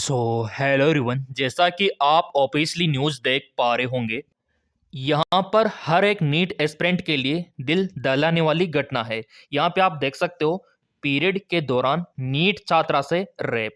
So hello everyone, जैसा कि आप ऑब्वियसली न्यूज़ देख पा रहे होंगे। यहाँ पर हर एक नीट एस्पिरेंट के लिए दिल दहलाने वाली घटना है। यहाँ पे आप देख सकते हो, पीरियड के दौरान नीट छात्रा से रेप,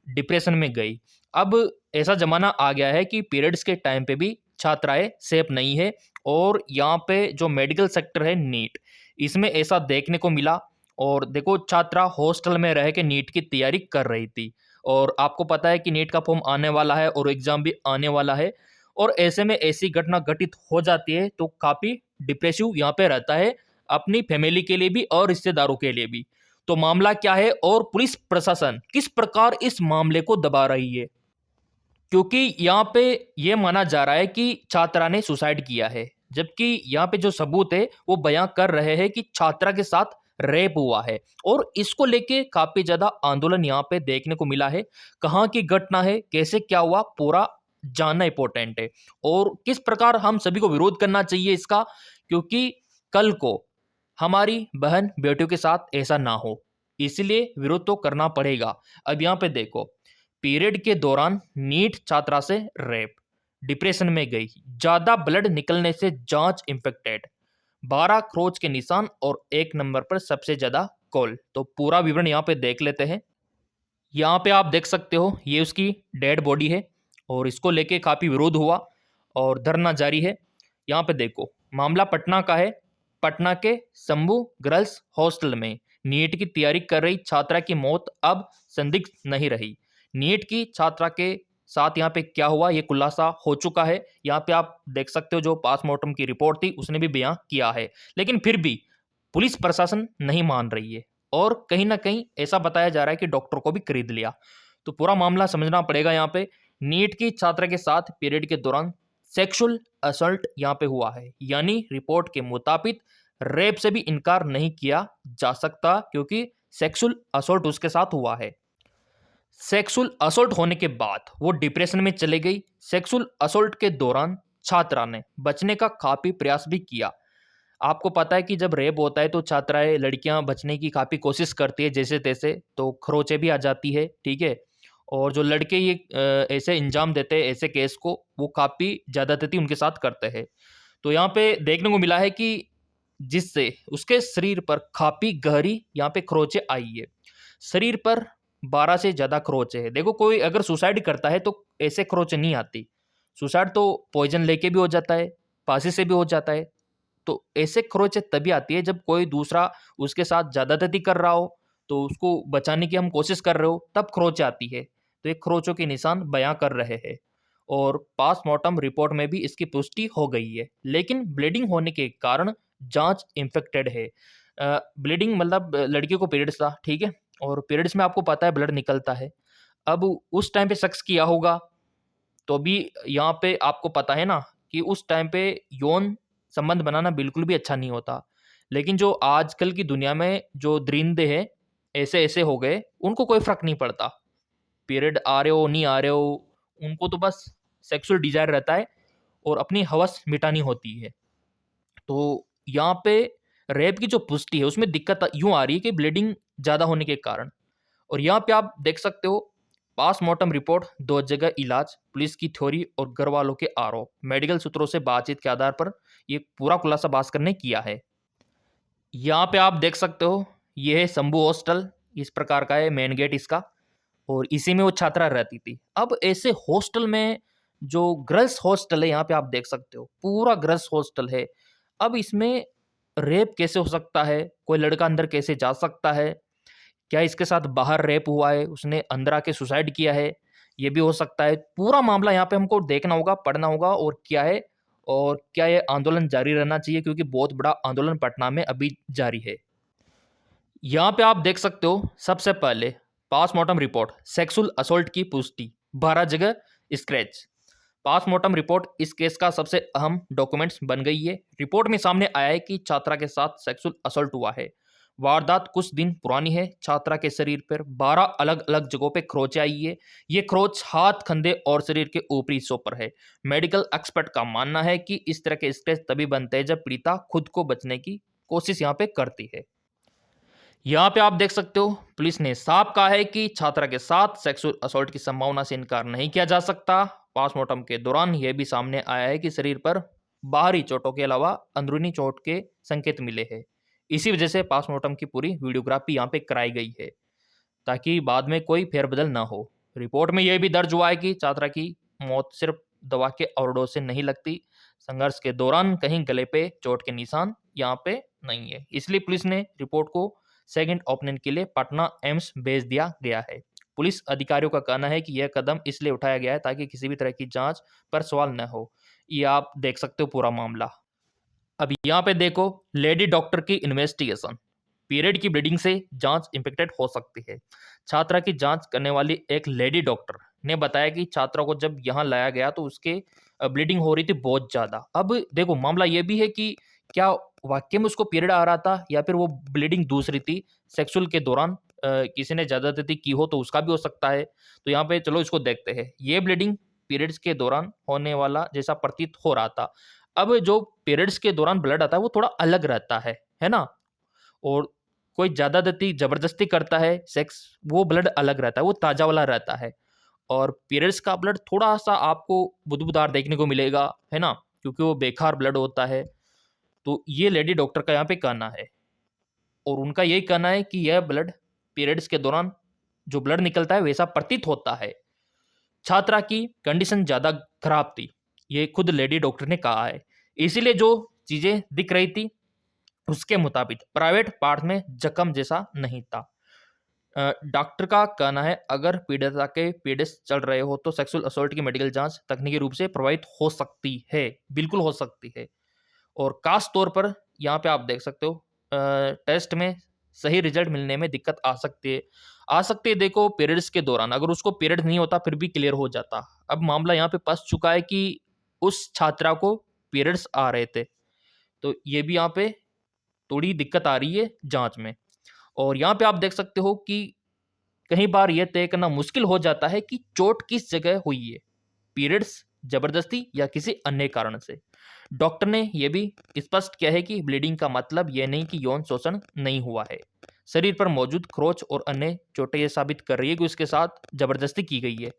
डिप्रेशन में गई। अब ऐसा जमाना आ गया है कि पीरियड्स के टाइम पे भी छात्राएं सेफ नहीं है। और यहाँ पे जो मेडिकल सेक्टर है नीट, इसमें ऐसा देखने को मिला। और देखो, छात्रा हॉस्टल में रह के नीट की तैयारी कर रही थी। और आपको पता है कि नीट का फॉर्म आने वाला है और एग्जाम भी आने वाला है। और ऐसे में ऐसी घटना घटित हो जाती है तो काफी डिप्रेसिव यहाँ पे रहता है, अपनी फैमिली के लिए भी और रिश्तेदारों के लिए भी। तो मामला क्या है और पुलिस प्रशासन किस प्रकार इस मामले को दबा रही है, क्योंकि यहाँ पे ये माना जा रहा है कि छात्रा ने सुसाइड किया है। जबकि यहाँ पे जो सबूत है वो बयां कर रहे हैं कि छात्रा के साथ रेप हुआ है। और इसको लेके काफी ज्यादा आंदोलन यहाँ पे देखने को मिला है। कहाँ की घटना है, कैसे क्या हुआ, पूरा जानना इंपॉर्टेंट है। और किस प्रकार हम सभी को विरोध करना चाहिए इसका, क्योंकि कल को हमारी बहन बेटियों के साथ ऐसा ना हो, इसलिए विरोध तो करना पड़ेगा। अब यहाँ पे देखो, पीरियड के दौरान नीट छात्रा से रेप, डिप्रेशन में गई, ज्यादा ब्लड निकलने से जांच इंफेक्टेड, 12 खरोच के निशान और एक नंबर पर सबसे ज्यादा कॉल। तो पूरा विवरण यहाँ पे देख लेते हैं। यहाँ पे आप देख सकते हो, ये उसकी डेड बॉडी है और इसको लेके काफी विरोध हुआ और धरना जारी है। यहाँ पे देखो, मामला पटना का है। पटना के शंभू गर्ल्स हॉस्टल में नीट की तैयारी कर रही छात्रा की मौत अब संदिग्ध नहीं रही। नीट की छात्रा के साथ यहाँ पे क्या हुआ, ये खुलासा हो चुका है। यहाँ पे आप देख सकते हो, जो पोस्टमार्टम की रिपोर्ट थी उसने भी बयां किया है। लेकिन फिर भी पुलिस प्रशासन नहीं मान रही है और कहीं ना कहीं ऐसा बताया जा रहा है कि डॉक्टर को भी खरीद लिया। तो पूरा मामला समझना पड़ेगा। यहाँ पे नीट की छात्रा के साथ पीरियड के दौरान सेक्सुअल असल्ट यहाँ पे हुआ है, यानी रिपोर्ट के मुताबिक रेप से भी इनकार नहीं किया जा सकता, क्योंकि सेक्सुअल असॉल्ट उसके साथ हुआ है। सेक्सुअल असॉल्ट होने के बाद वो डिप्रेशन में चले गई। सेक्सुअल असॉल्ट के दौरान छात्रा ने बचने का काफी प्रयास भी किया। आपको पता है कि जब रेप होता है तो छात्राएं, लड़कियां बचने की काफी कोशिश करती है जैसे तैसे, तो खरोचे भी आ जाती है, ठीक है। और जो लड़के ये ऐसे इंजाम देते हैं ऐसे केस को, वो काफी ज्यादाती उनके साथ करते हैं। तो यहाँ पे देखने को मिला है कि जिससे उसके शरीर पर काफी गहरी यहाँ पे खरोचे आई है। शरीर पर 12 से ज्यादा खरोचे है। देखो, कोई अगर सुसाइड करता है तो ऐसे खरोचे नहीं आती। सुसाइड तो पॉइजन लेके भी हो जाता है, फांसी से भी हो जाता है। तो ऐसे खरोचे तभी आती है जब कोई दूसरा उसके साथ ज्यादती कर रहा हो, तो उसको बचाने की हम कोशिश कर रहे हो, तब खरोच आती है। तो ये खरोचों के निशान बयां कर रहे हैं। और पोस्टमार्टम रिपोर्ट में भी इसकी पुष्टि हो गई है। लेकिन ब्लीडिंग होने के कारण जांच इन्फेक्टेड है। ब्लीडिंग मतलब लड़की को पीरियड्स था, ठीक है। और पीरियड्स में आपको पता है ब्लड निकलता है। अब उस टाइम पे सेक्स किया होगा, तो भी यहाँ पे आपको पता है ना कि उस टाइम पे यौन संबंध बनाना बिल्कुल भी अच्छा नहीं होता। लेकिन जो आजकल की दुनिया में जो दरिंदे हैं, ऐसे ऐसे हो गए, उनको कोई फर्क नहीं पड़ता। पीरियड आ रहे हो नहीं आ रहे हो, उनको तो बस सेक्सुअल डिजायर रहता है और अपनी हवस मिटानी होती है। तो यहाँ पे रेप की जो पुष्टि है उसमें दिक्कत यूं आ रही है कि ब्लीडिंग ज्यादा होने के कारण। और यहाँ पे आप देख सकते हो, पोस्टमार्टम रिपोर्ट, 2 जगह इलाज, पुलिस की थ्योरी और घर वालों के आरोप, मेडिकल सूत्रों से बातचीत के आधार पर ये पूरा खुलासा भास्कर ने किया है। यहाँ पे आप देख सकते हो, ये है शंभू हॉस्टल, इस प्रकार का है मेन गेट इसका। और इसी में वो छात्रा रहती थी। अब ऐसे हॉस्टल में, जो गर्ल्स हॉस्टल है, यहाँ पे आप देख सकते हो पूरा गर्ल्स हॉस्टल है। अब इसमें रेप कैसे हो सकता है, कोई लड़का अंदर कैसे जा सकता है, क्या इसके साथ बाहर रेप हुआ है, उसने अंदर आके सुसाइड किया है, ये भी हो सकता है। पूरा मामला यहाँ पे हमको देखना होगा, पढ़ना होगा और क्या है, और क्या ये आंदोलन जारी रहना चाहिए, क्योंकि बहुत बड़ा आंदोलन पटना में अभी जारी है। यहाँ पे आप देख सकते हो, सबसे पहले पोस्टमार्टम रिपोर्ट, सेक्सुअल असॉल्ट की पुष्टि, 12 जगह स्क्रैच। पोस्टमार्टम रिपोर्ट इस केस का सबसे अहम डॉक्यूमेंट्स बन गई है। रिपोर्ट में सामने आया है कि छात्रा के साथ सेक्सुअल असॉल्ट हुआ है। वारदात कुछ दिन पुरानी है। छात्रा के शरीर पर 12 अलग अलग जगहों पे खरोच आई है। ये खरोच हाथ, कंधे और शरीर के ऊपरी हिस्सों पर है। मेडिकल एक्सपर्ट का मानना है कि इस तरह के स्क्रैच तभी बनते हैं जब पीड़िता खुद को बचने की कोशिश यहाँ पे करती है। यहाँ पे आप देख सकते हो पुलिस ने साफ कहा है कि छात्रा के साथ सेक्सुअल असॉल्ट की संभावना से इनकार नहीं किया जा सकता। पोस्टमार्टम के दौरान यह भी सामने आया है कि शरीर पर बाहरी चोटों के अलावा अंदरूनी चोट के संकेत मिले हैं। इसी वजह से पोस्टमार्टम की पूरी वीडियोग्राफी यहाँ पे कराई गई है ताकि बाद में कोई फेरबदल ना हो। रिपोर्ट में यह भी दर्ज हुआ है कि छात्रा की मौत सिर्फ दवा के ओवरडोज से नहीं लगती। संघर्ष के दौरान कहीं गले पे चोट के निशान यहाँ पे नहीं है, इसलिए पुलिस ने रिपोर्ट को सेकंड ओपिनियन के लिए पटना एम्स भेज दिया गया है। पुलिस अधिकारियों का कहना है कि यह कदम इसलिए उठाया गया है ताकि किसी भी तरह की जांच पर सवाल न हो। ये आप देख सकते हो पूरा मामला। अब यहाँ पे देखो लेडी डॉक्टर की इन्वेस्टिगेशन। पीरियड की ब्लीडिंग से जांच इंफेक्टेड हो सकती है। छात्रा की जांच करने वाली एक लेडी डॉक्टर ने बताया कि छात्रा को जब यहाँ लाया गया तो उसके ब्लीडिंग हो रही थी बहुत ज्यादा। अब देखो मामला ये भी है कि क्या वाकई में उसको पीरियड आ रहा था या फिर वो ब्लीडिंग दूसरी थी, सेक्सुअल के दौरान किसी ने ज्यादाती की हो तो उसका भी हो सकता है। तो यहाँ पे चलो इसको देखते हैं। ये ब्लीडिंग पीरियड्स के दौरान होने वाला जैसा प्रतीत हो रहा था। अब जो पीरियड्स के दौरान ब्लड आता है वो थोड़ा अलग रहता है ना? और कोई ज़्यादाती ज़बरदस्ती करता है सेक्स, वो ब्लड अलग रहता है, वो ताज़ा वाला रहता है। और पीरियड्स का ब्लड थोड़ा-सा आपको बुदबुदार देखने को मिलेगा, है ना? क्योंकि वो बेकार ब्लड होता है। तो ये लेडी डॉक्टर का यहाँ पे कहना है और उनका यही कहना है कि यह ब्लड पीरियड्स के दौरान जो ब्लड निकलता है वैसा प्रतीत होता है। छात्रा की कंडीशन ज़्यादा खराब थी, ये खुद लेडी डॉक्टर ने कहा है। इसीलिए जो चीज़ें दिख रही थी उसके मुताबिक प्राइवेट पार्ट में जख्म जैसा नहीं था। डॉक्टर का कहना है अगर पीड़िता के पीरियड्स चल रहे हो तो सेक्सुअल असॉल्ट की मेडिकल जांच तकनीकी रूप से प्रभावित हो सकती है, बिल्कुल हो सकती है। और खास तौर पर यहाँ पे आप देख सकते हो टेस्ट में सही रिजल्ट मिलने में दिक्कत आ सकती है। देखो पीरियड्स के दौरान अगर उसको पीरियड नहीं होता फिर भी क्लियर हो जाता। अब मामला यहाँ पे फंस चुका है कि उस छात्रा को पीरियड्स आ रहे थे, तो ये भी यहाँ पे थोड़ी दिक्कत आ रही है जांच में। और यहाँ पे आप देख सकते हो कि कई बार यह तय करना मुश्किल हो जाता है कि चोट किस जगह हुई है, पीरियड्स, जबरदस्ती या किसी अन्य कारण से। डॉक्टर ने यह भी स्पष्ट किया है कि ब्लीडिंग का मतलब यह नहीं कि यौन शोषण नहीं हुआ है। शरीर पर मौजूद खरोच और अन्य चोटें यह साबित कर रही है कि उसके साथ जबरदस्ती की गई है।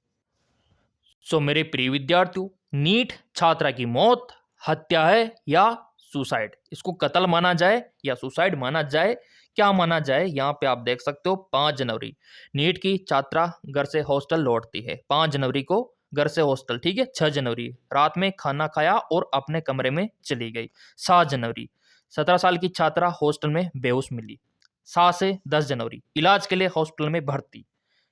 सो मेरे प्रिय विद्यार्थियों, नीट छात्रा की मौत हत्या है या सुसाइड? इसको कत्ल माना जाए या सुसाइड माना जाए, क्या माना जाए? यहाँ पे आप देख सकते हो 5 जनवरी नीट की छात्रा घर से हॉस्टल लौटती है। 5 जनवरी को घर से हॉस्टल, ठीक है। 6 जनवरी रात में खाना खाया और अपने कमरे में चली गई। 7 जनवरी 17 साल की छात्रा हॉस्टल में बेहोश मिली। 7 से 10 जनवरी इलाज के लिए हॉस्पिटल में भर्ती।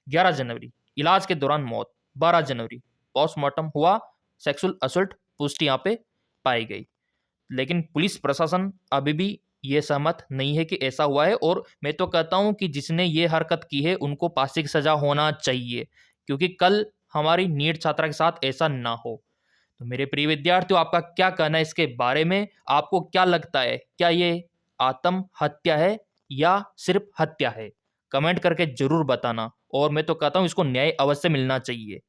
11 जनवरी इलाज के दौरान मौत। 12 जनवरी पोस्टमार्टम हुआ, सेक्सुअल असल्ट पुष्टि यहाँ पे पाई गई। लेकिन पुलिस प्रशासन अभी भी ये सहमत नहीं है कि ऐसा हुआ है। और मैं तो कहता हूं कि जिसने ये हरकत की है उनको फांसी की सजा होना चाहिए, क्योंकि कल हमारी नीट छात्रा के साथ ऐसा ना हो। तो मेरे प्रिय विद्यार्थियों, आपका क्या कहना है इसके बारे में? आपको क्या लगता है, क्या ये आत्महत्या है या सिर्फ हत्या है? कमेंट करके जरूर बताना। और मैं तो कहता हूं इसको न्याय अवश्य मिलना चाहिए।